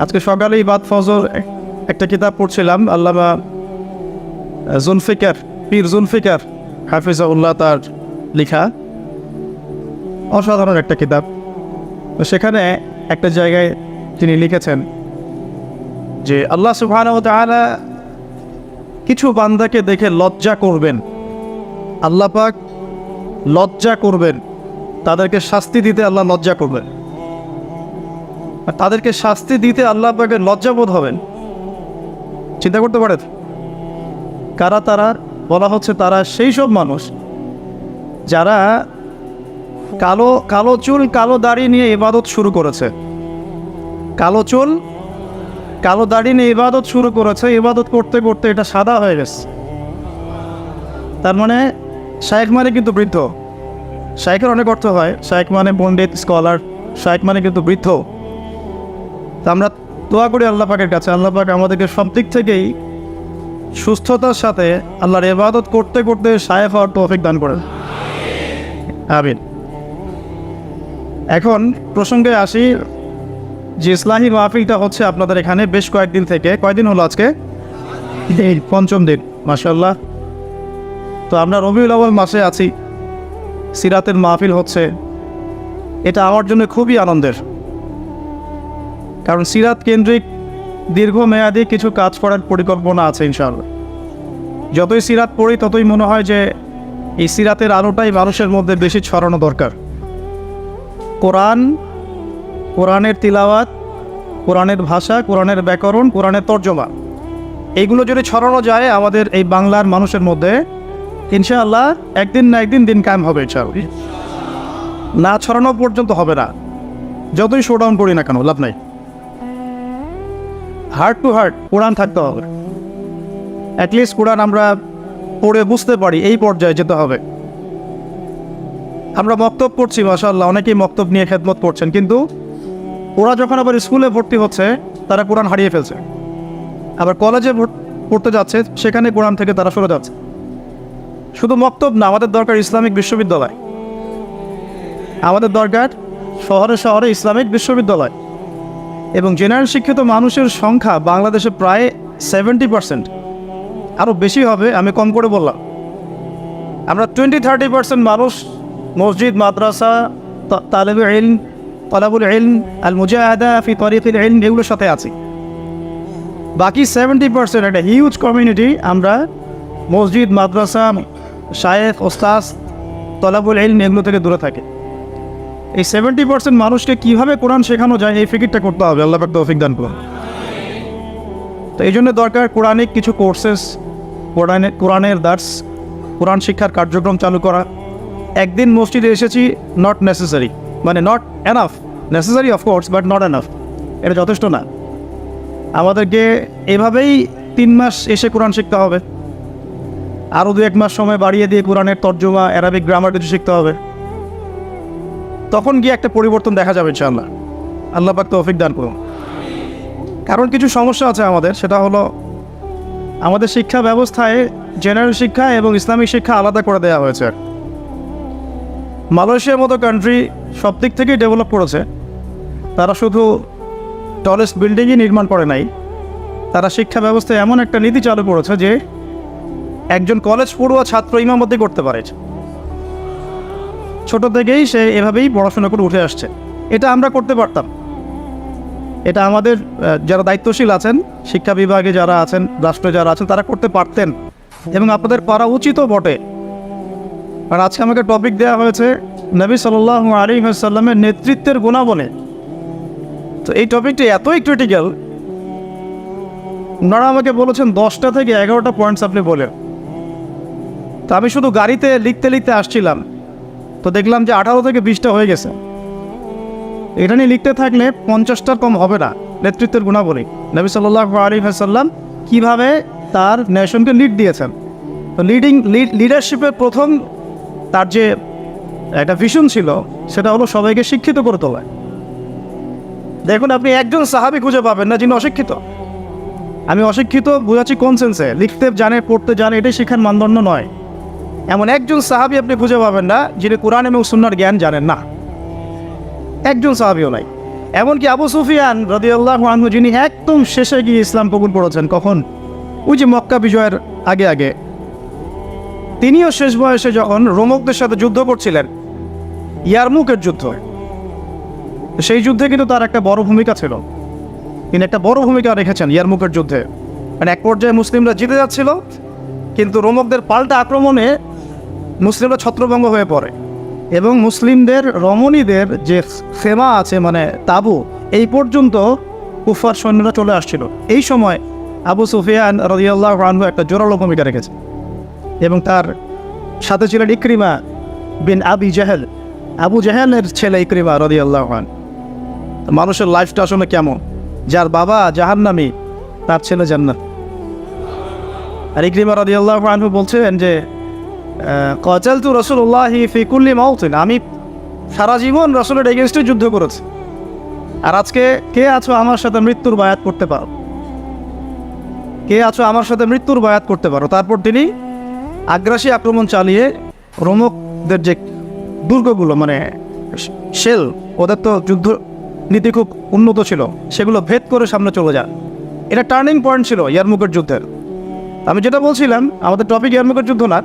আজকে সকালেই বাদ ফজর একটা কিতাব পড়ছিলাম, আল্লামা জুলফিকার, পীর জুলফিকার হাফিজাহুল্লাহ তার লেখা অসাধারণ একটা কিতাব। তো সেখানে একটা জায়গায় তিনি লিখেছেন যে আল্লাহ সুবহানাহু ওয়া তাআলা কিছু বান্দাকে দেখে লজ্জা করবেন, আল্লাহ পাক লজ্জা করবেন, তাদেরকে শাস্তি দিতে আল্লাহ লজ্জা করবেন। আর তাদেরকে শাস্তি দিতে আল্লাহ পাকের লজ্জাবোধ হবেন। চিন্তা করতে পারেন কারা তারা? বলা হচ্ছে তারা সেই সব মানুষ যারা কালো কালো চুল কালো দাড়ি নিয়ে ইবাদত শুরু করেছে, কালো চুল কালো দাড়ি নিয়ে ইবাদত শুরু করেছে, ইবাদত করতে করতে এটা সাদা হয়ে গেছে। তার মানে শায়েখ মানে কিন্তু বৃদ্ধ। শায়েখের অনেক অর্থ হয়, শায়েখ মানে পণ্ডিত, স্কলার, শায়েখ মানে কিন্তু বৃদ্ধ। তা আমরা দোয়া করি আল্লাহ পাকের কাছে, আল্লাহ পাক আমাদেরকে সব দিক থেকেই সুস্থতার সাথে আল্লাহর ইবাদত করতে করতে শায়েখ হওয়ার তৌফিক দান করেন, আমিন। এখন প্রসঙ্গে আসি যে ইসলামী মাহফিলটা হচ্ছে আপনাদের এখানে বেশ কয়েকদিন থেকে। কয়দিন হলো আজকে? এই পঞ্চম দিন, মাশাআল্লাহ। তো আমরা রবিউল আউয়াল মাসে আছি, সিরাতের মাহফিল হচ্ছে। এটা আমার জন্য খুবই আনন্দের, কারণ সিরাত কেন্দ্রিক দীর্ঘমেয়াদী কিছু কাজ করার পরিকল্পনা আছে ইনশাআল্লাহ। যতই সিরাত পড়ি ততই মনে হয় যে এই সিরাতের আলোটাই মানুষের মধ্যে বেশি ছড়ানো দরকার। কোরআনের তিলাওয়াত, কোরআনের ভাষা, কোরআনের ব্যাকরণ, কোরআনের তর্জমা, এইগুলো যদি ছড়ানো যায় আমাদের এই বাংলার মানুষের মধ্যে, ইনশাআল্লাহ একদিন না একদিন দিন কায়েম হবে ইনশাআল্লাহ। না ছড়ানো পর্যন্ত হবে না, যতই শোডাউন করি না কেন লাভ নাই। হার্ট টু হার্ট কোরআন থাকতে হবে, অ্যাটলিস্ট কোরআন আমরা পড়ে বুঝতে পারি, এই পর্যায়ে যেতে হবে। আমরা মক্তব করছি, মাশাআল্লাহ, অনেকেই মক্তব নিয়ে খেদমত করছেন, কিন্তু ওরা যখন আবার স্কুলে ভর্তি হচ্ছে তারা কোরআন হারিয়ে ফেলছে। আবার কলেজে পড়তে যাচ্ছে, সেখানে কোরআন থেকে তারা সরে যাচ্ছে। শুধু মক্তব না, আমাদের দরকার ইসলামিক বিশ্ববিদ্যালয়, আমাদের দরকার শহরে শহরে ইসলামিক বিশ্ববিদ্যালয়। এবং জেনারেল শিক্ষিত মানুষের সংখ্যা বাংলাদেশে প্রায় 70%, আরও বেশি হবে, আমি কম করে বললাম। আমরা 20-30% মানুষ মসজিদ, মাদ্রাসা, তালেবুল ইলম, তালাবুল ইলম, আল মুজাহাদা ফি তরিকুল ইলম, এগুলোর সাথে আছি। বাকি 70% একটা হিউজ কমিউনিটি আমরা মসজিদ, মাদ্রাসা, শায়েখ, ওস্তাদ, তালাবুল ইলম এগুলো থেকে দূরে থাকি। এই 70% মানুষকে কীভাবে কোরআন শেখানো যায় এই ফিকিরটা করতে হবে, আল্লাহ পাক তৌফিক দান করুন। তো এই জন্য দরকার কোরআনিক কিছু কোর্সেস, কোরআনের দার্স, কোরআন শিক্ষার কার্যক্রম চালু করা। একদিন মসজিদে এসেছি নট নেসেসারি, মানে not enough, necessary of course but not enough, এটা যথেষ্ট না। আমাদেরকে এভাবেই 3 মাস এসে কোরআন শিখতে হবে, আরও 2-1 মাস সময় বাড়িয়ে দিয়ে কোরআনের তর্জমা, অ্যারাবিক গ্রামার কিছু শিখতে হবে। তখন গিয়ে একটা পরিবর্তন দেখা যাবে ইনশাআল্লাহ, আল্লাহ পাক তৌফিক দান করুন। কারণ কিছু সমস্যা আছে আমাদের, সেটা হলো আমাদের শিক্ষা ব্যবস্থায় জেনারেল শিক্ষা এবং ইসলামিক শিক্ষা আলাদা করে দেওয়া হয়েছে। মালয়েশিয়ার মতো কান্ট্রি সব দিক থেকেই ডেভেলপ করেছে, তারা শুধু টলেস্ট বিল্ডিংই নির্মাণ করে নাই, তারা শিক্ষা ব্যবস্থায় এমন একটা নীতি চালু করেছে যে একজন কলেজ পড়ুয়া ছাত্র ইমামতি করতে পারে, ছোট থেকেই সে এভাবেই পড়াশোনা করে উঠে আসছে। এটা আমরা করতে পারতাম, এটা আমাদের যারা দায়িত্বশীল আছেন, শিক্ষা বিভাগে যারা আছেন, রাষ্ট্রে যারা আছেন, তারা করতে পারতেন এবং আপনাদের করা উচিতও বটে। আর আজকে আমাকে টপিক দেওয়া হয়েছে নবী সাল্লাল্লাহু আলাইহি ওয়াসাল্লামের নেতৃত্বের গুণাবলী। তো এই টপিকটি এতই ক্রিটিক্যাল, ওনারা আমাকে বলেছেন 10টা থেকে 11টা পয়েন্টস আপনি বলেন। তো আমি শুধু গাড়িতে লিখতে লিখতে আসছিলাম, তো দেখলাম যে 18 থেকে 20টা হয়ে গেছে। এটা নিয়ে লিখতে থাকলে 50টার কম হবে না। নেতৃত্বের গুণাবলী, নবী সাল্লাল্লাহু আলাইহি ওয়াসাল্লাম কীভাবে তার নেশনকে লিড দিয়েছেন। তো লিডারশিপের প্রথম তার যে একটা ভিশন ছিল সেটা হলো সবাইকে শিক্ষিত করে তোলা। দেখুন, আপনি একজন সাহাবী খুঁজে পাবেন না যিনি অশিক্ষিত। আমি অশিক্ষিত বুঝাচ্ছি কোন সেন্সে, লিখতে জানে, পড়তে জানে, এটাই শিক্ষার মানদণ্ড নয়। এমন একজন সাহাবী আপনি খুঁজে পাবেন না যিনি কোরআন এবং সুন্নাহর জ্ঞান জানেন না, একজন সাহাবীও নাই। এমনকি আবু সুফিয়ান রাদিয়াল্লাহু আনহু, যিনি একদম শেষে গিয়ে ইসলাম কবুল করেছেন, কখন? ওই যে মক্কা বিজয়ের আগে আগে, তিনিও শেষ বয়সে যখন রোমকদের সাথে যুদ্ধ করছিলেন, ইয়ারমুকের যুদ্ধ, সেই যুদ্ধে কিন্তু তার একটা বড় ভূমিকা ছিল। তিনি একটা বড় ভূমিকা রেখেছেন ইয়ারমুকের যুদ্ধে। মানে এক পর্যায়ে মুসলিমরা জিতে যাচ্ছিল, কিন্তু রোমকদের পাল্টা আক্রমণে মুসলিমরা ছত্রভঙ্গ হয়ে পড়ে এবং মুসলিমদের রমণীদের যে খেমা আছে, মানে তাবু, এই পর্যন্ত কুফার সৈন্যরা চলে আসছিল। এই সময় আবু সুফিয়ান রাদিয়াল্লাহু আনহু একটা জোরালো ভূমিকা রেখেছে এবং তার সাথে ছিলেন ইকরিমা বিন আবি জাহেল, আবু জাহেলের ছেলে ইকরিমা রাদিয়াল্লাহু আনহু। মানুষের লাইফটা আসলে কেমন, যার বাবা জাহান্নামী তার ছেলে জান্নাত। আর ইকরিমা রাদিয়াল্লাহু আনহু বলছেন যে কাতালতু রাসূলুল্লাহি ফি কুল্লি মাউতিন, আমি সারা জীবন রাসূলের এগেইনস্টে যুদ্ধ করেছি, আর আজকে কে আছো আমার সাথে মৃত্যুর বায়াত করতে পারো, কে আছো আমার সাথে মৃত্যুর বায়াত করতে পারো। তারপর তিনি আগ্রাসী আক্রমণ চালিয়ে রোমকদের যে দুর্গগুলো, মানে শেল, ওদের তো যুদ্ধ নীতি খুব উন্নত ছিল, সেগুলো ভেদ করে সামনে চলে যায়। এটা টার্নিং পয়েন্ট ছিল ইয়ারমুকের যুদ্ধের। আমি যেটা বলছিলাম, আমাদের টপিক ইয়ারমুকের যুদ্ধ না,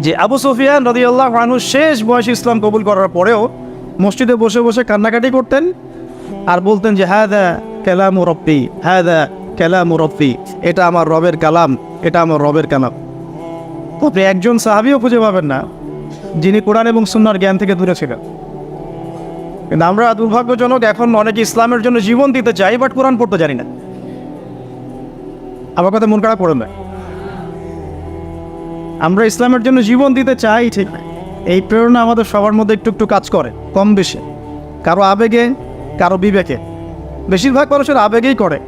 যে আবু সুফিয়ান রাদিয়াল্লাহু আনহু শেষ বয়সে ইসলাম কবুল করার পরেও মসজিদে বসে বসে কান্নাকাটি করতেন আর বলতেন যে হাদা কালামু রব্বি, হাদা কালামু রব্বি, এটা আমার রবের কালাম, এটা আমার রবের কালাম। আপনি একজন সাহাবীও খুঁজে পাবেন না যিনি কোরআন এবং সুন্নাহর জ্ঞান থেকে দূরে ছিলেন। কিন্তু আমরা দুর্ভাগ্যজনক, এখন অনেকে ইসলামের জন্য জীবন দিতে চাই, বাট কোরআন পড়তে জানি না। আমার কথা মন খারাপ করবেন না, আমরা ইসলামের জন্য জীবন দিতে চাই ঠিক, এই প্রেরণা আমাদের সবার মধ্যে একটু একটু কাজ করে, কম বেশি, কারো আবেগে, কারো বিবেকে, বেশিরভাগ মানুষের আবেগেই করে।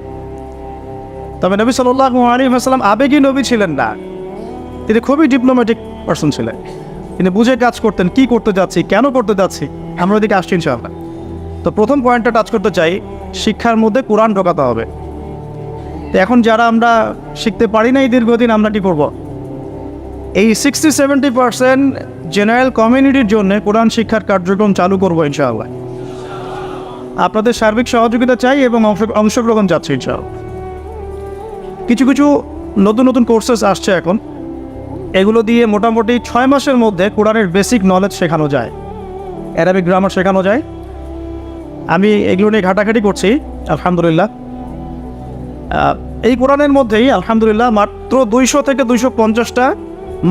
তবে নবী সাল্লাল্লাহু আলাইহি ওয়াসাল্লাম আবেগী নবী ছিলেন না, তিনি খুবই ডিপ্লোম্যাটিক পারসন ছিলেন। তিনি বুঝে কাজ করতেন, কি করতে যাচ্ছি, কেন করতে যাচ্ছি। আমরা ওদিকে আসছি ইনশাআল্লাহ। তো প্রথম পয়েন্টটা টাচ করতে চাই, শিক্ষার মধ্যে কোরআন ঢোকাতে হবে। তো এখন যারা আমরা শিখতে পারি না এই দীর্ঘদিন, আমরা কী করব? এই 60-70% জেনারেল কমিউনিটির জন্য কোরআন শিক্ষার কার্যক্রম চালু করবো ইনশাআল্লাহ। আপনাদের সার্বিক সহযোগিতা চাই এবং অংশগ্রহণ চাচ্ছি ইনশাআল্লাহ। কিছু কিছু নতুন নতুন কোর্সেস আসছে এখন, এগুলো দিয়ে মোটামুটি 6 মাসের মধ্যে কোরআনের বেসিক নলেজ শেখানো যায়, অ্যারাবিক গ্রামার শেখানো যায়। আমি এগুলো নিয়ে ঘাটাঘাটি করছি আলহামদুলিল্লাহ। এই কোরআনের মধ্যেই আলহামদুলিল্লাহ মাত্র 200 থেকে 250টা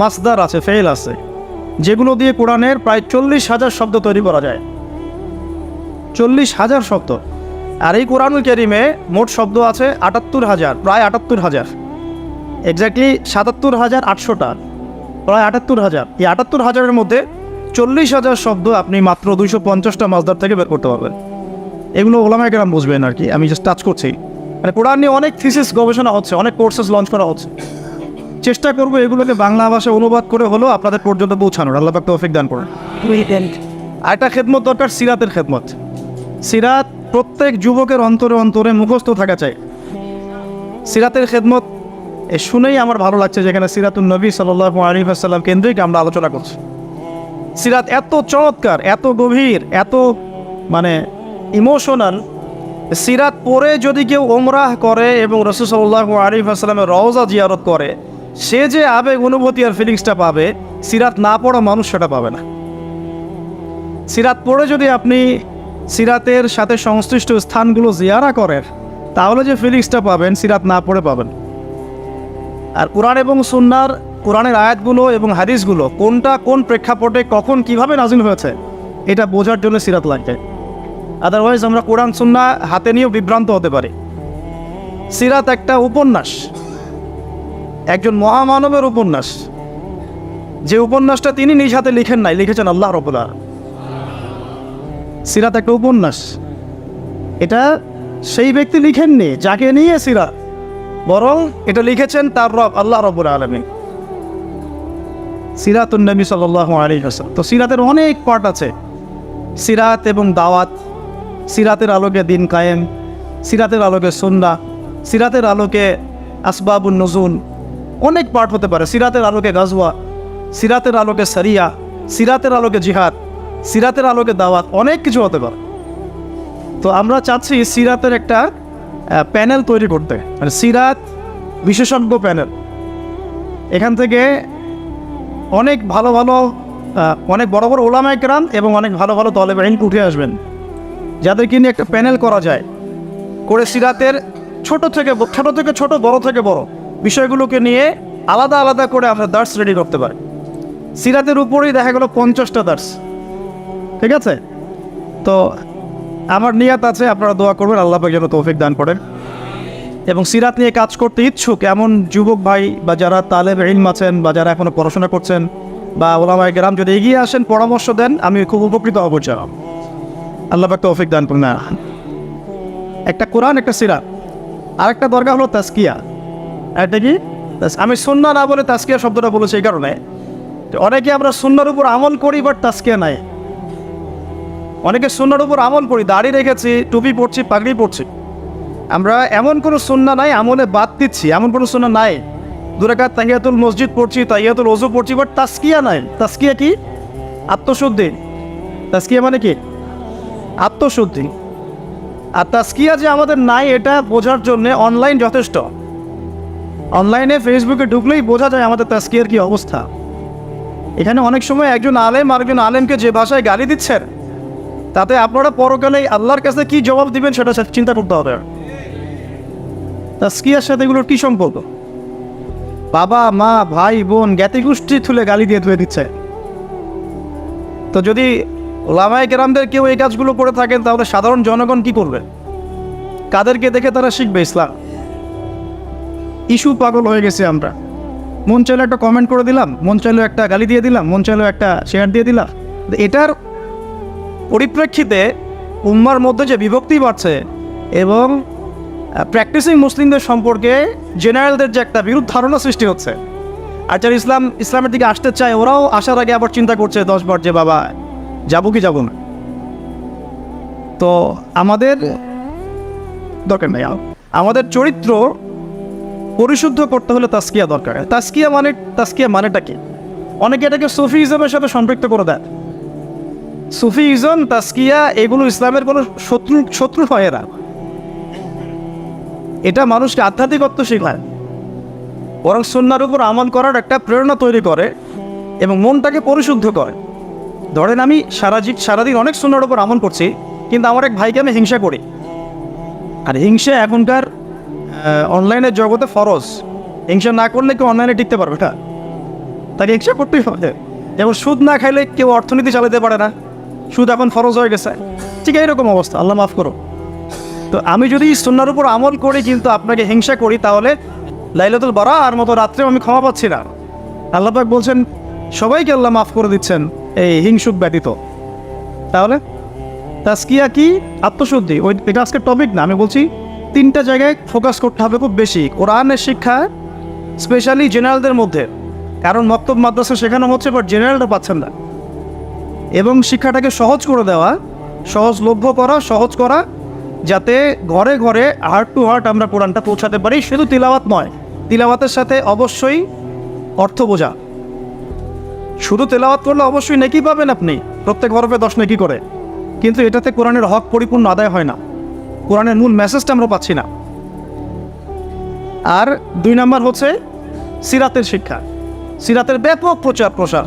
মাসদার আছে, ফেল আছে, যেগুলো দিয়ে কোরআনের প্রায় 40,000 শব্দ তৈরি করা যায়। 40,000 শব্দ। আর এই কোরআনুল কারীমে মোট শব্দ আছে 78,000, প্রায় 78,000, এক্স্যাক্টলি 77,800টা, প্রায় 78,000। এই 78,000-এর মধ্যে 40,000 শব্দ আপনি মাত্র 250টা মাসদার থেকে বের করতে পারবেন। এগুলো ওলামায়ে কেরাম বুঝবেন আর কি, আমি জাস্ট টাচ করছি। মানে কোরআন নিয়ে অনেক থিসিস গবেষণা হচ্ছে, অনেক কোর্সেস লঞ্চ করা হচ্ছে। চেষ্টা করবো এগুলোকে বাংলা ভাষায় অনুবাদ করে হলেও আপনাদের পর্যন্ত পৌঁছানোর। আল্লাহ পাক তৌফিক দান করেন। আরেকটা খেদমত দরকার, সিরাতের খেদমত। সিরাত প্রত্যেক যুবকের অন্তরে অন্তরে মুখস্থ থাকা চাই। সিরাতের খেদমত শুনেই আমার ভালো লাগছে, যেখানে সিরাতুন নবী সাল্লাল্লাহু আলাইহি ওয়াসাল্লাম কেন্দ্রিক আমরা আলোচনা করছি। সিরাত এত চমৎকার, এত গভীর, এত মানে ইমোশনাল। সিরাত পড়ে যদি কেউ ওমরাহ করে এবং রাসূল সাল্লাল্লাহু আলাইহি ওয়াসাল্লামের রওজা জিয়ারত করে, সে যে আবেগ, অনুভূতি আর ফিলিংসটা পাবে, সিরাত না পড়া মানুষ সেটা পাবে না। সিরাত পড়ে যদি আপনি সিরাতের সাথে সংশ্লিষ্ট স্থানগুলো জিয়ারা করেন, তাহলে যে ফিলিংসটা পাবেন, সিরাত না পড়ে পাবেন। আর কোরআন এবং সুন্নাহর, কোরআনের আয়াতগুলো এবং হাদিসগুলো কোনটা কোন প্রেক্ষাপটে কখন কিভাবে নাজিল হয়েছে, এটা বোঝার জন্য সিরাত লাগবে। আদারওয়াইজ আমরা কোরআন সুন্নাহ হাতে নিয়েও বিভ্রান্ত হতে পারি। সিরাত একটা উপন্যাস, একজন মহামানবের উপন্যাস, যে উপন্যাসটা তিনি নিজ হাতে লিখেন নাই, লিখেছেন আল্লাহ রাব্বুল আলামিন। সিরাত একটা উপন্যাস, এটা সেই ব্যক্তি লিখেননি যাকে নিয়ে সিরাত, বরং এটা লিখেছেন তার রব আল্লাহ রাব্বুল আলামিন। সিরাতুন নবী সাল্লাল্লাহু আলাইহি ওয়াসাল্লাম। তো সিরাতের অনেক পার্ট আছে, সিরাত এবং দাওয়াত, সিরাতের আলোকে দিন কায়েম, সিরাতের আলোকে সুন্নাহ, সিরাতের আলোকে আসবাবুন নুজুল, অনেক পার্ট হতে পারে। সিরাতের আলোকে গাজওয়া, সিরাতের আলোকে সারিয়া, সিরাতের আলোকে জিহাদ, সিরাতের আলোকে দাওয়াত, অনেক কিছু হতে পারে। তো আমরা চাচ্ছি সিরাতের একটা প্যানেল তৈরি করতে, মানে সিরাত বিশেষজ্ঞ প্যানেল। এখান থেকে অনেক ভালো ভালো অনেক বড় বড় ওলামায়ে কেরাম এবং অনেক ভালো ভালো তলেবে ইলম উঠে আসবেন, যাদেরকে নিয়ে একটা প্যানেল করা যায়, করে সিরাতের ছোট থেকে ছোট বড় থেকে বড় বিষয়গুলোকে নিয়ে আলাদা আলাদা করে আমরা দার্স রেডি করতে পারি। সিরাতের উপরেই দেখা গেল 50টা দার্স, ঠিক আছে? তো আমার নিয়াত আছে, আপনারা দোয়া করবেন আল্লাহ পাক যেন তৌফিক দান করেন। এবং সিরাত নিয়ে কাজ করতে ইচ্ছুক এমন যুবক ভাই বা যারা তালেবে ইলম আছেন বা যারা এখনও পড়াশোনা করছেন বা ওলামায়ে কেরাম যদি এগিয়ে আসেন, পরামর্শ দেন, আমি খুব উপকৃত হব চাও। আল্লাহ পাক তৌফিক দান করুন। একটা কোরআন, একটা সিরাত, আরেকটা দরকার হলো তাজকিয়া। এটা কি? আমি সুন্নাহ না বলে তাজকিয়া শব্দটা বলেছি এই কারণে, অনেকে আমরা সুন্নাহর উপর আমল করি বাট তাজকিয়া নাই। অনেকে সুন্নাহর উপর আমল করি, দাড়ি রেখেছি, টুপি পরছি, পাগড়ি পরছি, আমরা এমন কোনো সুন্নাহ নাই, আমলে বাদ দিচ্ছি এমন কোনো সুন্নাহ নাই। 2 রাকাত তাহিয়াতুল মসজিদ পড়ছি, তাহিয়াতুল ওযু পড়ছি, বাট তাজকিয়া নাই। তাজকিয়া কি? আত্মশুদ্ধি। তাজকিয়া মানে কি? আত্মশুদ্ধি। আর তাজকিয়া যে আমাদের নাই এটা বোঝার জন্য অনলাইন যথেষ্ট। অনলাইনে ফেসবুকে ঢুকলেই বোঝা যায় আমাদের তাজকিয়ার কি অবস্থা। এখানে অনেক সময় একজন আলেম আরেকজন আলেমকে যে ভাষায় গালি দিচ্ছেন, তাতে আপনারা পরকালে আল্লাহর কাছে কি জবাব দিবেন সেটা চিন্তা করতে হবে। তাজকিয়ার সাথে এগুলোর কী সম্পর্ক? বাবা মা ভাই বোন জ্ঞাতি গোষ্ঠী তুলে গালি দিয়ে ধুয়ে দিচ্ছে। তো যদি ওলামায়ে কেরামদের কেউ এই কাজগুলো করে থাকেন, তাহলে সাধারণ জনগণ কি করবে? কাদেরকে দেখে তারা শিখবে ইসলাম? ইস্যু পাগল হয়ে গেছে আমরা। মন চাইলে একটা কমেন্ট করে দিলাম, মন চাইলে একটা গালি দিয়ে দিলাম, মন চাইলে একটা শেয়ার দিয়ে দিলাম। এটার পরিপ্রেক্ষিতে উম্মার মধ্যে যে বিভক্তি বাড়ছে এবং প্র্যাকটিসিং মুসলিমদের সম্পর্কে জেনারেলদের যে একটা বিরূপ ধারণা সৃষ্টি হচ্ছে, আর যারা ইসলামের দিকে আসতে চায় ওরাও আসার আগে আবার চিন্তা করছে 10 বার যে বাবা যাবো কি যাবো না। তো আমাদের দরকার নেই, আমাদের চরিত্র পরিশুদ্ধ করতে হলে তাজকিয়া দরকার। তাজকিয়া মানেটা কি? অনেকে এটাকে সুফিজমের সাথে সম্পৃক্ত করে দেয়। সুফিজম, তাজকিয়া এগুলো ইসলামের কোনো শত্রু হয় এরা। এটা মানুষকে আধ্যাত্মিকত্ব শেখায়, বরং সুন্নাহর উপর আমল করার একটা প্রেরণা তৈরি করে এবং মনটাকে পরিশুদ্ধ করে। ধরেন আমি সারাদিন অনেক সুন্নাহর উপর আমল করছি, কিন্তু আমার এক ভাইকে আমি হিংসা করি। আর হিংসা এখনকার অনলাইনের জগতে ফরজ। হিংসা না করলে কেউ অনলাইনে টিকতে পারবে না, তাকে হিংসা করতেই হবে। যেমন সুদ না খাইলে কেউ অর্থনীতি চালাতে পারে না, সুদ এখন ফরজ হয়ে গেছে। ঠিক এইরকম অবস্থা, আল্লাহ মাফ করো। তো আমি যদি সুন্নাহর উপর আমল করি কিন্তু আপনাকে হিংসা করি, তাহলে লাইলাতুল বারার মতো রাত্রেও আমি ক্ষমা পাচ্ছি না। আল্লাহ পাক বলছেন সবাইকে আল্লাহ মাফ করে দিচ্ছেন এই হিংসুক ব্যতীত। তাহলে তাজকিয়া কি? আত্মশুদ্ধি। এটা আজকের টপিক না, আমি বলছি 3টা জায়গায় ফোকাস করতে হবে খুব বেশি। কোরআনের শিক্ষা স্পেশালি জেনারেলদের মধ্যে, কারণ মক্তব মাদ্রাসা শেখানো হচ্ছে বাট জেনারেলরা পাচ্ছেন না। এবং শিক্ষাটাকে সহজ করে দেওয়া, সহজলভ্য করা, সহজ করা, যাতে ঘরে ঘরে হার্ট টু হার্ট আমরা কোরআনটা পৌঁছাতে পারি। শুধু তিলাওয়াত নয়, তিলাওয়াতের সাথে অবশ্যই অর্থ বোঝা। শুধু তেলাওয়াত করলে অবশ্যই নেকি পাবেন আপনি, প্রত্যেক হরফে 10 নেকি করে, কিন্তু এটাতে কোরআনের হক পরিপূর্ণ আদায় হয় না, কোরআনের মূল মেসেজটা আমরা পাচ্ছি না। আর 2 নাম্বার হচ্ছে সিরাতের শিক্ষা, সিরাতের ব্যাপক প্রচার প্রসার।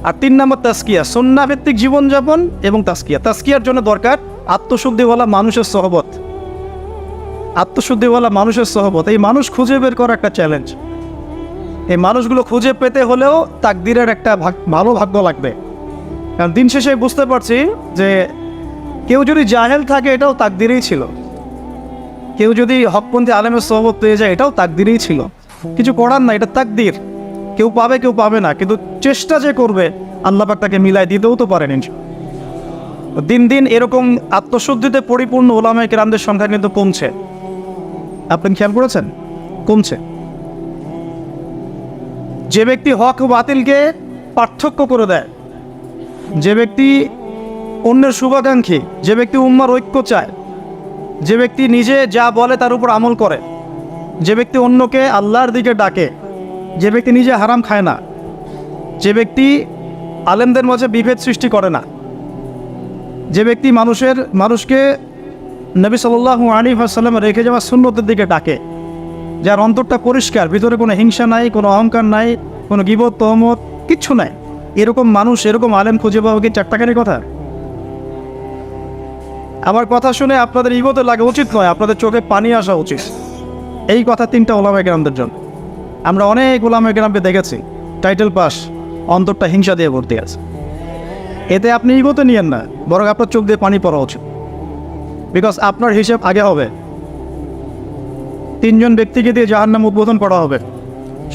আর 3 নাম্বার তাজকিয়া, সুন্নাহ ভিত্তিক জীবনযাপন এবং তাজকিয়া। তাজকিয়ার জন্য দরকার আত্মশুদ্ধিওয়ালা মানুষের সহবত। আত্মশুদ্ধিওয়ালা মানুষের সহবত, এই মানুষ খুঁজে বের করা একটা চ্যালেঞ্জ। এই মানুষগুলো খুঁজে পেতে হলেও তাকদিরের একটা ভালো ভাগ্য লাগবে। কারণ দিন শেষে বুঝতে পারছি যে কেউ যদি জাহেল থাকে এটাও তাকদিরেই ছিল, কেউ যদি হকপন্থী আলেমের সহবত পেয়ে যায় এটাও তাকদিরেই ছিল। কিছু করার না, এটা তাকদির। কেউ পাবে কেউ পাবে না, কিন্তু চেষ্টা যে করবে আল্লাহ পাক তাকে মিলাই দিতেও তো পারেন। দিন দিন এরকম আত্মশুদ্ধিতে পরিপূর্ণ ওলামায়ে কেরামদের সংখ্যা কিন্তু কমছে। আপনি খেয়াল করেছেন? কমছে। যে ব্যক্তি হক ও বাতিলকে পার্থক্য করে দেয়, যে ব্যক্তি অন্যের শুভাকাঙ্ক্ষী, যে ব্যক্তি উম্মার ঐক্য চায়, যে ব্যক্তি নিজে যা বলে তার উপর আমল করে, যে ব্যক্তি অন্যকে আল্লাহর দিকে ডাকে, যে ব্যক্তি নিজে হারাম খায় না, যে ব্যক্তি আলেমদের মাঝে বিভেদ সৃষ্টি করে না, যে ব্যক্তি মানুষকে নবী সাল্লাল্লাহু আলাইহি ওয়াসাল্লাম রেখে যাওয়া সুন্নতের দিকে ডাকে, যার অন্তরটা পরিষ্কার, ভিতরে কোনো হিংসা নাই, কোনো অহংকার নাই, কোনো গীবত তহমত কিচ্ছু নাই, এরকম মানুষ, এরকম আলেম খুঁজে পাওয়া কি চারটাখানি কথা? আমার কথা শুনে আপনাদের ইগোতে লাগা উচিত নয়, আপনাদের চোখে পানি আসা উচিত। এই কথা 3টা ওলামায়ে কেরামদের জন্য। আমরা অনেক ওলামায়ে কেরামকে দেখেছি টাইটেল পাস, অন্তরটা হিংসা দিয়ে ভর্তি আছে। এতে আপনি ইগোতে নিয়েন না, বরং আপনার চোখ দিয়ে পানি পড়া উচিত। বিকজ আপনার হিসেব আগে হবে। 3 জন ব্যক্তিকে দিয়ে জাহান্নাম উদ্বোধন করা হবে: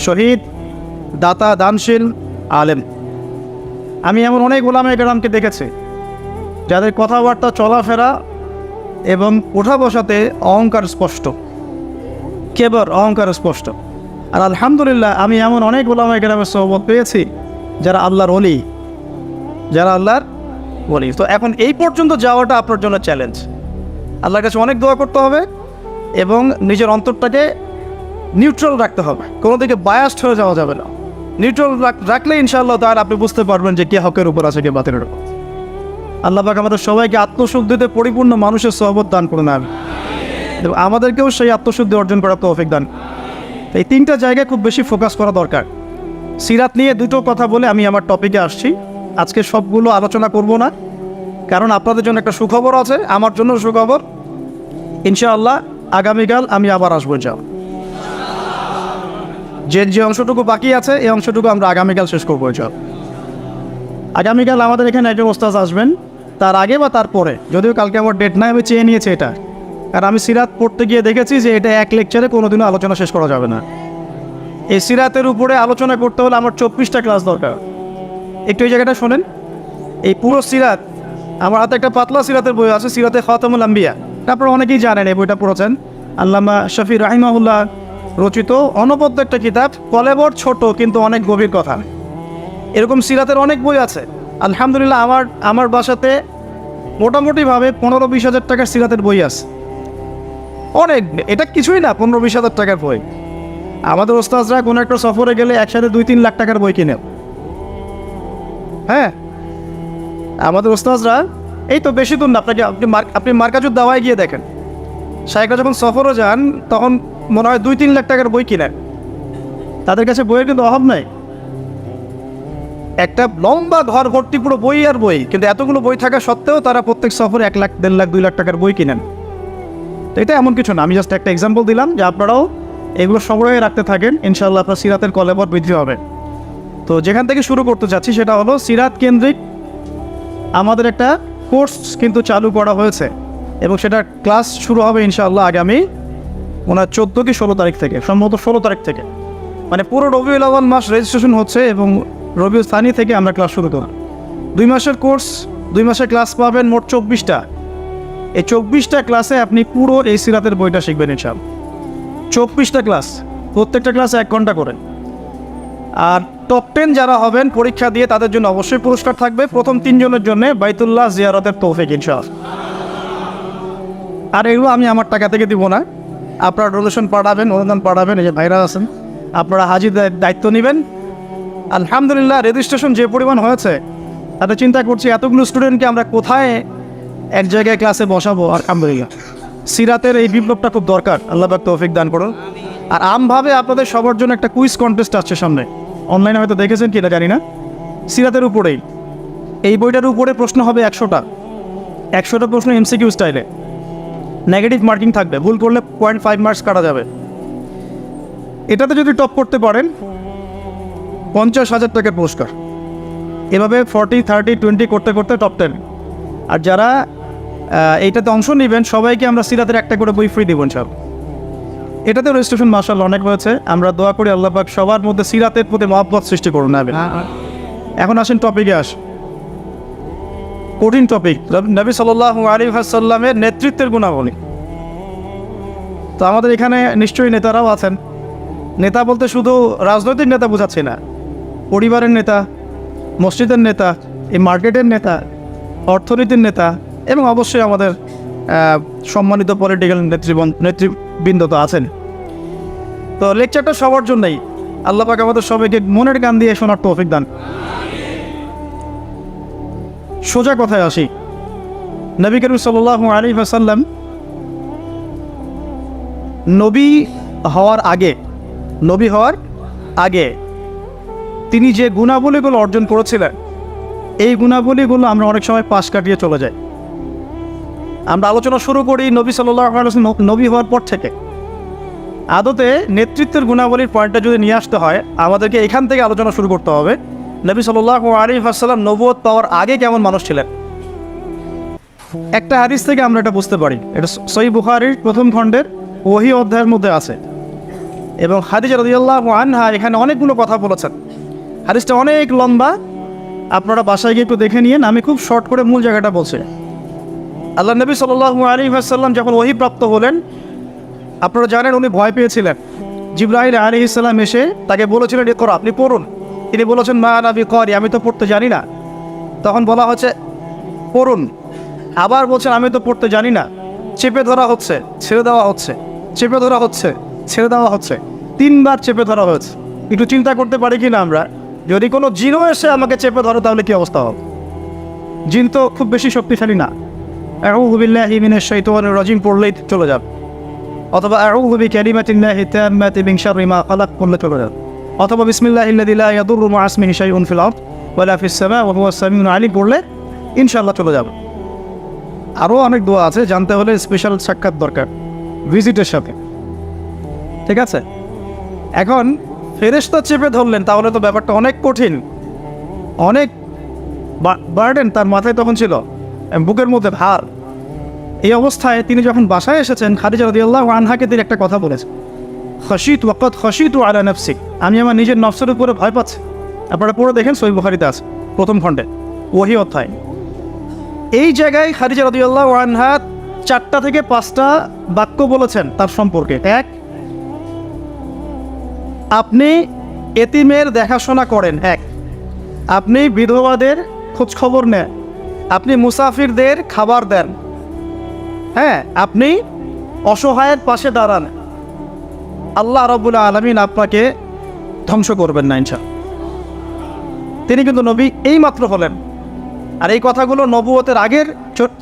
শহীদ, দাতা, দানশীল, আলেম। আমি এমন অনেক ওলামায়ে কেরামকে দেখেছি যাদের কথাবার্তা, চলাফেরা এবং ওঠা বসাতে অহংকার স্পষ্ট, কেবল অহংকার স্পষ্ট। আর আলহামদুলিল্লাহ আমি এমন অনেক ওলামায়ে কেরামের সোহবত পেয়েছি যারা আল্লাহর ওলি, যারা আল্লাহর ওলি। তো এখন এই পর্যন্ত যাওয়াটা আপনার জন্য চ্যালেঞ্জ। আল্লাহর কাছে অনেক দোয়া করতে হবে এবং নিজের অন্তরটাকে নিউট্রাল রাখতে হবে, কোনো দিকে বায়াসড হয়ে যাওয়া যাবে না। নিউট্রাল রাখলে ইনশাআল্লাহ তাহলে আপনি বুঝতে পারবেন যে কে হকের উপর আছে, কে বাতিলের উপর। আল্লাহ পাক আমাদের সবাইকে আত্মশুদ্ধিতে পরিপূর্ণ মানুষের সোহবত দান করে নেন এবং আমাদেরকেও সেই আত্মশুদ্ধি অর্জন করার তৌফিক দান। এই 3টা জায়গায় খুব বেশি ফোকাস করা দরকার। সিরাত নিয়ে 2টো কথা বলে আমি আমার টপিকে আসছি। আজকে সবগুলো আলোচনা করব না, কারণ আপনাদের জন্য একটা সুখবর আছে, আমার জন্য সুখবর। ইনশাআল্লাহ আগামীকাল আমি আবার আসবো। যাও যে অংশটুকু বাকি আছে এই অংশটুকু আমরা আগামীকাল শেষ করবো। যাও আগামীকাল আমাদের এখানে একজন ওস্তাদ আসবেন, তার আগে বা তারপরে, যদিও কালকে আমার ডেট নাই, আমি চেয়ে নিয়েছি এটা, কারণ আমি সিরাত পড়তে গিয়ে দেখেছি যে এটা এক লেকচারে কোনোদিনও আলোচনা শেষ করা যাবে না। এই সিরাতের উপরে আলোচনা করতে হলে আমার 24টা ক্লাস দরকার। একটু এই জায়গাটা শোনেন, এই পুরো সিরাত, আমার হাতে একটা পাতলা সিরাতের বই আছে, সিরাতে খাতামুল আম্বিয়া। আপনারা অনেকেই জানেন, এই বইটা পড়েছেন, আল্লামা শফি রাহিমাহুল্লাহ রচিত অনবদ্য একটা কিতাব, কলেবর ছোট কিন্তু অনেক গভীর কথা। এরকম সিরাতের অনেক বই আছে। আলহামদুলিল্লাহ আমার বাসাতে মোটামুটিভাবে 15-20 হাজার টাকার সিরাতের বই আছে। অনেক, এটা কিছুই না, 15-20 হাজার টাকার বই। আমাদের ওস্তাদরা কোনো একটা সফরে গেলে একসাথে 2-3 লাখ টাকার বই কিনে। হ্যাঁ, আমাদের ওস্তাদরা এই তো বেশি দূর না, আপনি মার্কাজুদ দাওয়ায় গিয়ে দেখেন, শাইখরা যখন সফরে যান তখন মনে হয় 2-3 লাখ টাকার বই কিনেন। তাদের কাছে বইয়ের কিন্তু অভাব নাই। একটা লম্বা ঘর ভর্তি পুরো বই আর বই, কিন্তু এতগুলো বই থাকা সত্ত্বেও তারা প্রত্যেক সফরে 1 লাখ, 1.5 লাখ, 2 লাখ টাকার বই কিনেন। তো এটা এমন কিছু না, আমি জাস্ট একটা এক্সাম্পল দিলাম যে আপনারাও এগুলো সংগ্রহে রাখতে থাকেন, ইনশাআল্লাহ আপনার সিরাতের কলেবর বৃদ্ধি হবে। তো যেখান থেকে শুরু করতে চাচ্ছি সেটা হলো সিরাত কেন্দ্রিক আমাদের একটা কোর্স কিন্তু চালু করা হয়েছে এবং সেটা ক্লাস শুরু হবে ইনশাআল্লাহ আগামী 14 কি 16 তারিখ থেকে, সম্ভবত 16 তারিখ থেকে। মানে পুরো রবিউল আউয়াল মাস রেজিস্ট্রেশন হচ্ছে এবং রবিউল সানি থেকে আমরা ক্লাস শুরু করব। 2 মাসের কোর্স, 2 মাসের ক্লাস পাবেন মোট 24টা। এই 24টা ক্লাসে আপনি পুরো এই সিরাতের বইটা শিখবেন ইনশাআল্লাহ। 24টা ক্লাস, প্রত্যেকটা ক্লাসে 1 ঘন্টা করে। আর টপ 10 যারা হবেন পরীক্ষা দিয়ে তাদের জন্য অবশ্যই পুরস্কার থাকবে। প্রথম 3 জনের জন্য বাইতুল্লাহ জিয়ারতের তৌফিক ইনশাআল্লাহ। আর এগুলো আমি আমার টাকা থেকে দিব না, আপনারা ডোনেশন পাঠাবেন, অনুদান পাঠাবেন। এই যে ভাইরা আছেন, আপনারা হাজির দায়িত্ব নেবেন। আলহামদুলিল্লাহ রেজিস্ট্রেশন যে পরিমাণ হয়েছে তাতে চিন্তা করছি এতগুলো স্টুডেন্টকে আমরা কোথায় এক জায়গায় ক্লাসে বসাবো। আলহামদুলিল্লাহ সিরাতের এই বিপ্লবটা খুব দরকার, আল্লাহ পাক তৌফিক দান করুন। আর আমভাবে আপনাদের সবার জন্য একটা কুইজ কন্টেস্ট আসছে সামনে, অনলাইনে হয়তো দেখেছেন কিনা জানি না। সিরাতের উপরেই, এই বইটার উপরে প্রশ্ন হবে 100টা 100টা প্রশ্ন এমসিকিউ স্টাইলে, নেগেটিভ মার্কিং থাকবে, ভুল করলে 0.5 মার্কস কাটা যাবে। এটাতে যদি টপ করতে পারেন 50,000 টাকার পুরস্কার। এভাবে 40, 30, 20 করতে করতে টপ 10। আর যারা এইটাতে অংশ নেবেন সবাইকে আমরা সিরাতের একটা করে বই ফ্রি দেবো ইনশাআল্লাহ। এটাতে রেজিস্ট্রেশন মাশাআল্লাহ অনেক হয়েছে। আমরা দোয়া করি আল্লাহ পাক সবার মধ্যে সিরাতের প্রতি মহব্বত সৃষ্টি করুন। এখন আসেন টপিকে কঠিন টপিক, নবী সাল্লাল্লাহু আলাইহি ওয়াসাল্লামের নেতৃত্বের গুণাবলী। তো আমাদের এখানে নিশ্চয়ই নেতারাও আছেন। নেতা বলতে শুধু রাজনৈতিক নেতা বোঝাচ্ছি না, পরিবারের নেতা, মসজিদের নেতা, এই মার্কেটের নেতা, অর্থনীতির নেতা এবং অবশ্যই আমাদের সম্মানিত পলিটিক্যাল নেতৃবৃন্দ তো আছেন। তো লেকচারটা সবার জন্যই, আল্লাহ পাক আমাদের সবাইকে মনের গান দিয়ে শোনার তৌফিক দান। সোজা কথায় আসি, নবী করিম সাল্লাল্লাহু আলাইহি ওয়াসাল্লাম নবী হওয়ার আগে তিনি যে গুণাবলীগুলো অর্জন করেছিলেন, এই গুণাবলীগুলো আমরা অনেক সময় পাশ কাটিয়ে চলে যাই। আমরা আলোচনা শুরু করি নবী সাল্লাল্লাহু আলাইহি ওয়াসাল্লাম নবী হওয়ার পর থেকে। আদতে নেতৃত্বের গুণাবলীর পয়েন্টটা যদি নিয়ে আসতে হয়, আমাদেরকে এখান থেকে আলোচনা শুরু করতে হবে। নবী সাল্লাল্লাহু আলাইহি ওয়াসাল্লাম নবুয়ত পাওয়ার আগে কেমন মানুষ ছিলেন। একটা হাদিস থেকে আমরা এটা বুঝতে পারি। এটা সহিহ বুখারীর প্রথম খণ্ডের ওহী অধ্যায়ের মধ্যে আছে, এবং খাদিজা রাদিয়াল্লাহু আনহা এখানে অনেকগুলো কথা বলেছেন। হাদিসটা অনেক লম্বা, আপনারা বাসায় গিয়ে একটু দেখে নিন। আমি খুব শর্ট করে মূল জায়গাটা বলছি। আল্লাহ নবী সাল্লাল্লাহু আলাইহি ওয়াসাল্লাম যখন ওহী প্রাপ্ত হলেন, আপনারা জানেন উনি ভয় পেয়েছিলেন। জিবরাইল আলাইহিস সালাম এসে তাকে বলেছিলেন, ইকরা, আপনি পড়ুন। তিনি বলেছেন, মা আনা বিকারি, আমি তো পড়তে জানি না। তখন বলা হচ্ছে পড়ুন, আবার বলছেন আমি তো পড়তে জানি না। চেপে ধরা হচ্ছে, ছেড়ে দেওয়া হচ্ছে, চেপে ধরা হচ্ছে, ছেড়ে দেওয়া হচ্ছে, 3 বার চেপে ধরা হয়েছে। একটু চিন্তা করতে পারি কি না আমরা, যদি কোনো জিনও এসে আমাকে চেপে ধরে তাহলে কি অবস্থা হবে? জিন তো খুব বেশি শক্তিশালী না। আউযু বিল্লাহি মিনাশ শাইতানির রাজিম পড়লেই চলে যাবে, অথবা আউযু বিকালিমাতিল্লাহি তাম্মাতি মিন শাররি মা খালাক পড়লে চলে যাবে, অথবা বিসমিল্লাহিল্লাযী লা ইয়াদুররু মা ইসমিহি শাইউন ফিল আরদ ওয়ালা ফিস সামা ওয়া হুয়াস সামিউল আলিম পড়লে ইনশাআল্লাহ চলে যাবে। আরও অনেক দোয়া আছে, জানতে হলে স্পেশাল সাক্ষাৎ দরকার ভিজিটের সাথে, ঠিক আছে? এখন ফেরেশতা চেপে ধরলেন, তাহলে তো ব্যাপারটা অনেক কঠিন, অনেক বার্ডেন তার মাথায় তখন ছিল, বুকের মধ্যে ভার। এই অবস্থায় তিনি যখন বাসায় এসেছেন, খাদিজা রাদিয়াল্লাহু আনহাকে তিনি একটা কথা বলেছেন, খাশিত ওয়াকাদ খাশিতু আলা নাফসি, আমি আমার নিজের নফসের উপরে ভয় পাচ্ছি। আপনারা পড়ে দেখেন, সহিহ বুখারীতে আছে প্রথম খণ্ডে ওহী অধ্যায়। এই জায়গায় খাদিজা রাদিয়াল্লাহু আনহা 4টা থেকে 5টা বাক্য বলেছেন তার সম্পর্কে। 1, আপনি এতিমের দেখাশোনা করেন। 1, আপনি বিধবাদের খোঁজখবর নেন। আপনি মুসাফিরদের খাবার দেন। হ্যাঁ, আপনি অসহায়ের পাশে দাঁড়ান। আল্লাহ রাব্বুল আলামিন আপনাকে ধ্বংস করবেন না ইনশাআল্লাহ। তিনি কিন্তু নবী এইমাত্র হলেন, আর এই কথাগুলো নবুয়তের আগের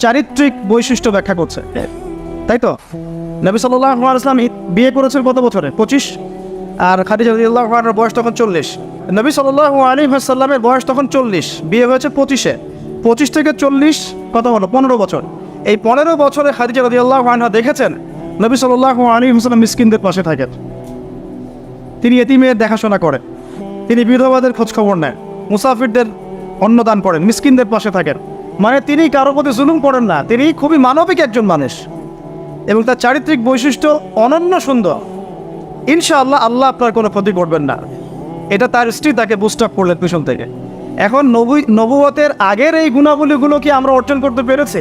চারিত্রিক বৈশিষ্ট্য ব্যাখ্যা করছে, তাই তো? নবী সাল্লাল্লাহু আলাইহি ওয়াসাল্লাম বিয়ে করেছেন কত বছরে? 25। আর খাদিজা রাদিয়াল্লাহু আনহার বয়স তখন 40। নবী সাল্লাল্লাহু আলাইহি ওয়াসাল্লামের বয়স তখন 40, বিয়ে হয়েছে 25-এ। 25 থেকে 40 কত হলো? 15 বছর। এই 15 বছরে খাদিজা রাদিয়াল্লাহু আনহা দেখেছেন নবী সাল্লাল্লাহু আলাইহি ওয়াসাল্লাম মিসকিনদের পাশে থাকেন, তিনি এতিমের দেখাশোনা করেন, তিনি বিধবাদের খোঁজখবর নেন, মুসাফিরদের অন্নদান করেন, মিসকিনদের পাশে থাকেন। মানে তিনি কারো প্রতি জুলুম করেন না, তিনি খুবই মানবিক একজন মানুষ, এবং তার চারিত্রিক বৈশিষ্ট্য অনন্য সুন্দর। ইনশাআল্লাহ আল্লাহ আপনার কোনো ক্ষতি করবেন না। এটা তার স্ত্রী তাকে বুস্ট আপ করলেন পিছন থেকে। এখন নবুয়তের আগের এই গুণাবলীগুলো কি আমরা অর্জন করতে পেরেছি?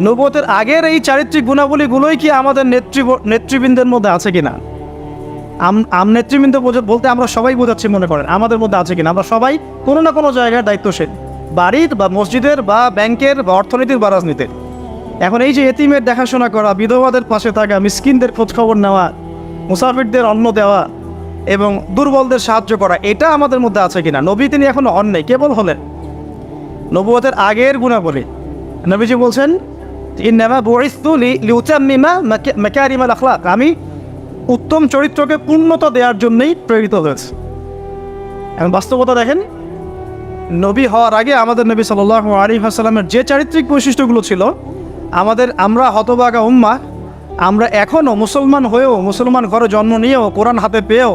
নবুয়তের আগের এই চারিত্রিক গুণাবলীগুলোই কি আমাদের নেতৃবৃন্দের মধ্যে আছে কিনা? নেতৃবৃন্দ বলতে আমরা সবাই বোঝাচ্ছি মনে করেন, আমাদের মধ্যে আছে কিনা? আমরা সবাই কোনো না কোনো জায়গায় দায়িত্বশীল, বাড়ির বা মসজিদের বা ব্যাংকের বা অর্থনীতির বা রাজনীতির। এখন এই যে এতিমের দেখাশোনা করা, বিধবাদের পাশে থাকা, মিসকিনদের খোঁজখবর নেওয়া, মুসাফিরদের অন্ন দেওয়া এবং দুর্বলদের সাহায্য করা, এটা আমাদের মধ্যে আছে কিনা? নবী তিনি এখনো হন নাই, কেবল হলেন। নবুয়তের আগের গুণাবলী নবীজি বলছেন, ইন্নামা বুইসতু লিউতাম্মিমা মাকারিমাল আখলাক, আমি উত্তম চরিত্রকে পূর্ণতা দেওয়ার জন্যই প্রেরিত হয়েছে। এখন বাস্তবতা দেখেন, নবী হওয়ার আগে আমাদের নবী সাল্লাল্লাহু আলাইহি ওয়াসাল্লামের যে চারিত্রিক বৈশিষ্ট্যগুলো ছিল, আমরা হতভাগা উম্মাহ, আমরা এখনও মুসলমান হয়েও, মুসলমান ঘরে জন্ম নিয়েও, কোরআন হাতে পেয়েও,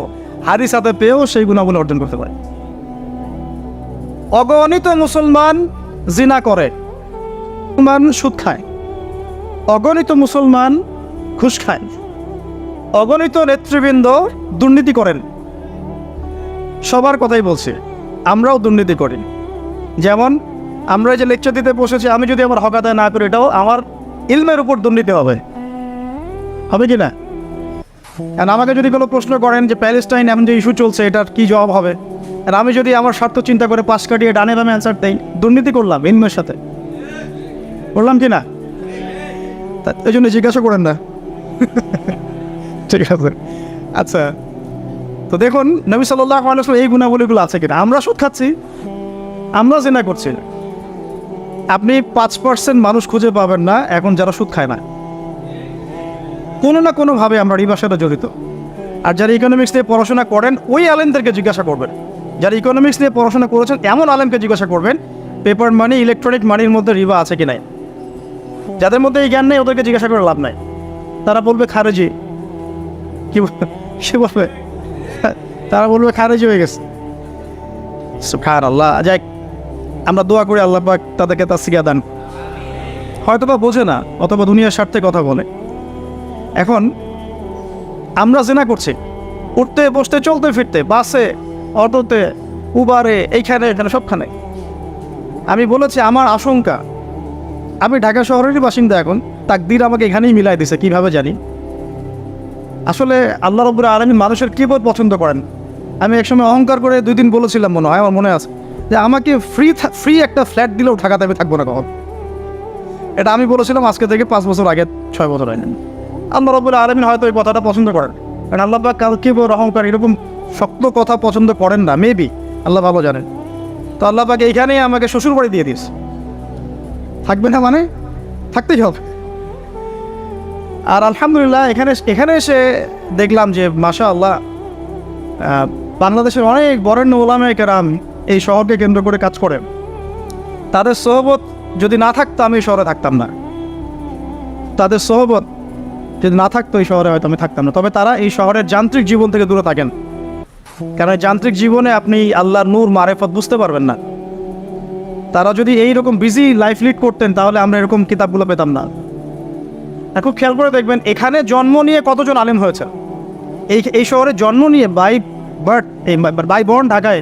হাদিস হাতে পেয়েও সেই গুণাবলী অর্জন করতে পারে। অগণিত মুসলমান জিনা করে, মুসলমান সুদ খায়, অগণিত মুসলমান ঘুষ খায়, অগণিত নেতৃবৃন্দ দুর্নীতি করেন। সবার কথাই বলছি, আমরাও দুর্নীতি করি। যেমন আমরা যে লেকচার দিতে বসেছি, আমি যদি আমার হক আদায় না করি, এটাও আমার ইলমের উপর দুর্নীতি হবে কি না? আর আমাকে যদি কোনো প্রশ্ন করেন যে প্যালেস্টাইন এমন যে ইস্যু চলছে, এটার কি জবাব হবে, আর আমি যদি আমার স্বার্থ চিন্তা করে পাশ কাটিয়ে ডানে বামে অ্যান্সার দেই, দুর্নীতি করলাম ইলমের সাথে, করলাম কি না? এই জন্য জিজ্ঞাসা করেন না। ঠিক আছে, আচ্ছা। তো দেখুন নবী সাল্লাল্লাহু আলাইহি ওয়াসাল্লাম এই গুণাবলীগুলো আছে কিনা? আমরা সুদ খাচ্ছি, আমরা জিনা করছি। আপনি 5% মানুষ খুঁজে পাবেন না এখন যারা সুদ খায় না। কোনো না কোনোভাবে আমরা রিবার সাথে জড়িত। আর যারা ইকোনমিক্স নিয়ে পড়াশোনা করেন ওই আলেমদেরকে জিজ্ঞাসা করবেন, যারা ইকোনমিক্স নিয়ে পড়াশোনা করেছেন এমন আলেমকে জিজ্ঞাসা করবেন পেপার মানি ইলেকট্রনিক মানির মধ্যে রিবা আছে কি নাই। যাদের মধ্যে এই জ্ঞান নেই ওদেরকে জিজ্ঞাসা করে লাভ নাই, তারা বলবে খারেজি। কি বলবে? তারা বলবে খারেজি হয়ে গেছে। সুবহানাল্লাহ। যাই, আমরা দোয়া করি আল্লাহ পাক তাদেরকে তাসকিয়া দান। হয়তো বা বোঝে না অথবা দুনিয়ার স্বার্থে কথা বলে। এখন আমরা জিনা করছি, উঠতে বসতে চলতে ফিরতে, বাসে, অটোতে, উবারে, এইখানে এখানে সবখানে। আমি বলেছি আমার আশঙ্কা, আমি ঢাকা শহরেরই বাসিন্দা, এখন তাকদীর আমাকে এখানেই মিলাই দিছে কিভাবে জানি। আসলে আল্লাহ রাব্বুল আলামিন মানুষের কিবোধ পছন্দ করেন। আমি একসময় অহংকার করে 2 দিন বলেছিলাম, মনে হয় আমার মনে আছে, যে আমাকে ফ্রি একটা ফ্ল্যাট দিলেও ঢাকাতে আমি থাকবো না কখন। এটা আমি বলেছিলাম আজকে থেকে 5 বছর আগে, 6 বছর আগে। আল্লাহ রাব্বুল আলামিন হয়তো এই কথাটা পছন্দ করেন, কারণ আল্লাহ পাক কিবোধ অহংকার এরকম শক্ত কথা পছন্দ করেন না, মেবি, আল্লাহ ভালো জানেন। তো আল্লাহ পাক এইখানেই আমাকে শ্বশুর বাড়ি দিয়ে দিস, থাকবে না মানে থাকতেই হবে। আর আলহামদুলিল্লাহ এখানে এসে দেখলাম যে মাশাআল্লাহ বাংলাদেশের অনেক বরেণ্য উলামায়ে কেরাম এই শহরকে কেন্দ্র করে কাজ করে। তাদের সোহবত যদি না থাকতো আমি এই শহরে থাকতাম না, তাদের সোহবত যদি না থাকতো এই শহরে হয়তো আমি থাকতাম না। তবে তারা এই শহরের যান্ত্রিক জীবন থেকে দূরে থাকেন, কারণ যান্ত্রিক জীবনে আপনি আল্লাহর নূর মারেফত বুঝতে পারবেন না। তারা যদি এইরকম বিজি লাইফ লিড করতেন তাহলে আমরা এরকম কিতাবগুলো পেতাম না। এখন খেয়াল করে দেখবেন এখানে জন্ম নিয়ে কতজন আলেম হয়েছে, এই শহরে জন্ম নিয়ে বাই বর্ন ঢাকায়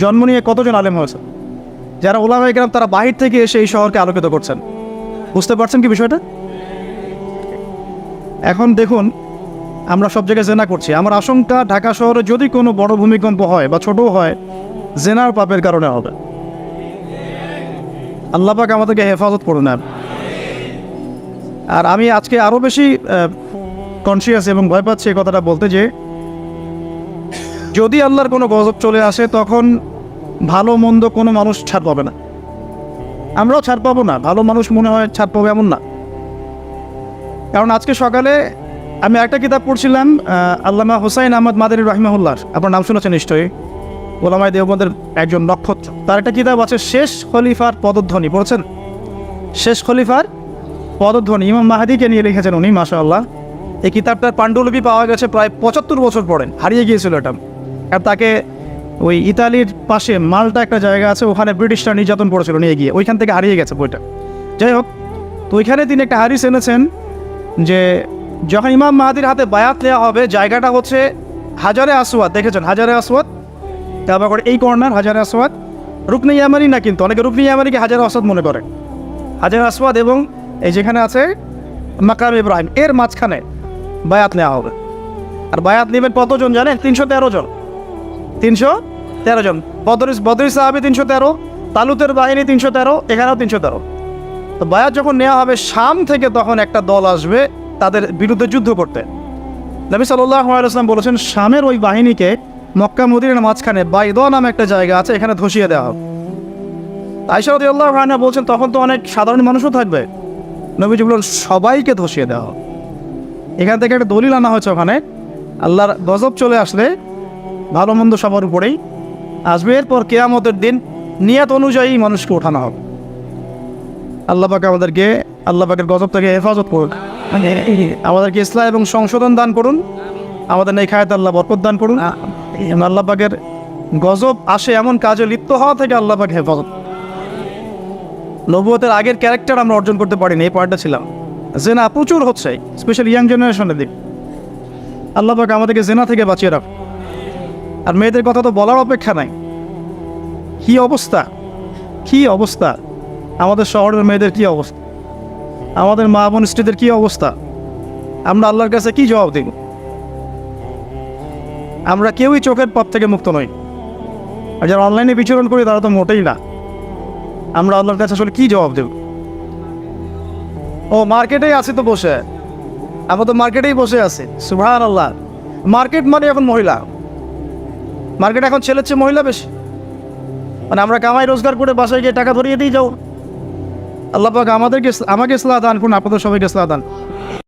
জন্ম নিয়ে কতজন আলেম হয়েছে, যারা উলামায়ে কেরাম তারা বাহির থেকে এসে এই শহরকে আলোকিত করছেন। বুঝতে পারছেন কি বিষয়টা? এখন দেখুন আমরা সব জায়গায় জেনা করছি। আমার আশঙ্কা ঢাকা শহরে যদি কোনো বড় ভূমিকম্প হয় বা ছোটও হয়, জেনার পাপের কারণে হবে। আল্লাহ পাক আমাদেরকে হেফাজত করে নেন। আর আমি আজকে আরও বেশি কনসিয়াস এবং ভয় পাচ্ছি এই কথাটা বলতে, যে যদি আল্লাহর কোনো গজব চলে আসে তখন ভালো মন্দ কোনো মানুষ ছাড় পাবে না, আমরাও ছাড় পাবো না। ভালো মানুষ মনে হয় ছাড় পাবে এমন না। কারণ আজকে সকালে আমি একটা কিতাব পড়ছিলাম, আল্লামা হুসাইন আহমদ মাদানী রাহিমাহুল্লাহ, আপনার নাম শুনেছেন নিশ্চয়ই, ওলামায়ে দেওবন্দের একজন নক্ষত্র। তার একটা কিতাব আছে শেষ খলিফার পদধ্বনি, পড়েছেন? শেষ খলিফার পদধ্বনি, ইমাম মাহাদিকে নিয়ে লিখেছেন উনি, মাশাআল্লাহ। এই কিতাবটার পাণ্ডুলিপি পাওয়া গেছে প্রায় 75 বছর পরে, হারিয়ে গিয়েছিল এটা। আর তাকে ওই ইতালির পাশে মাল্টা একটা জায়গা আছে, ওখানে ব্রিটিশরা নির্যাতন করেছিল নিয়ে গিয়ে, ওইখান থেকে হারিয়ে গেছে বইটা। যাই হোক, তো ওইখানে তিনি একটা হাদিস এনেছেন যে যখন ইমাম মাহাদির হাতে বায়াত নেওয়া হবে, জায়গাটা হচ্ছে হাজারে আসওয়াদ, দেখেছেন হাজারে আসওয়াদ, তারপর এই কর্নার হাজারে আসওয়াদ, রুকনে ইয়ামানি না, কিন্তু অনেকে রুকনে ইয়ামানিকে হাজারে আসওয়াদ মনে করে। হাজারে আসওয়াদ এবং এই যেখানে আছে মাকাম ইব্রাহিম, এর মাঝখানে বায়াত নেওয়া হবে। আর বায়াত নেবেন কতজন জানেন? 313 জন। 313 জন। বদরি সাহাবী 313, তালুতের বাহিনী 313, এখানেও 313। তো বায়াত যখন নেওয়া হবে শাম থেকে, তখন একটা দল আসবে তাদের বিরুদ্ধে যুদ্ধ করতে। নবী সাল্লাল্লাহু আলাইহি ওয়াসাল্লাম বলেছেন শামের ওই বাহিনীকে মক্কা মদিনার মাঝখানে বাইদা নামে একটা জায়গা আছে, এখানে ধসিয়ে দেওয়া হবে। আয়েশা রাদিয়াল্লাহু আনহা বলছেন তখন তো অনেক সাধারণ মানুষও থাকবে, নবীজি বললেন সবাইকে ধসিয়ে দেওয়া হবে। এখান থেকে একটা দলিল আনা হয়েছে, ওখানে আল্লাহর গজব চলে আসলে ভালো মন্দ সবার উপরেই আসবে, এরপর কিয়ামতের দিন নিয়ত অনুযায়ী মানুষকে ওঠানো হবে। আল্লাহ পাক আমাদেরকে আল্লাহ পাকের গজব থেকে হেফাজত করুন, আমাদেরকে ইসলাম এবং সংশোধন দান করুন, আমাদের নেখায়াত আল্লাহ বরকত দান করুন। আল্লাহ পাকের গজব আসে এমন কাজে লিপ্ত হওয়া থেকে আল্লাহ পাক হেফাজত। নবুয়তের আগের ক্যারেক্টার আমরা অর্জন করতে পারিনি, এই পয়েন্টটা ছিলাম। জেনা প্রচুর হচ্ছে, স্পেশালি ইয়াং জেনারেশনের দিক। আল্লাহ পাক আমাদেরকে জেনা থেকে বাঁচিয়ে রাখ। আর মেয়েদের কথা তো বলার অপেক্ষা নাই, কি অবস্থা, কি অবস্থা আমাদের শহরের মেয়েদের, কি অবস্থা আমাদের মা বোন স্ত্রীদের, কি অবস্থা। আমরা আল্লাহর কাছে কি জবাব দিব? আমরা কেউই চোখের পাপ থেকে মুক্ত নই, আর যারা অনলাইনে বিচরণ করি তারা তো মোটেই না। আমরা আল্লাহর কাছে আসলে কি জবাব দেব? ও মার্কেটেই আছি তো বসে, আমরা তো মার্কেটেই বসে আছি। সুবহানাল্লাহ। মার্কেট মানে এখন মহিলা, মার্কেট এখন ছেলের চেয়ে মহিলা বেশি। মানে আমরা কামাই রোজগার করে বাসায় গিয়ে টাকা ধরিয়ে দিয়ে যাও। আল্লাহ পাক আমাকে ইসলাহ দান করুন, আপনাদের সবাইকে ইসলাহ দান।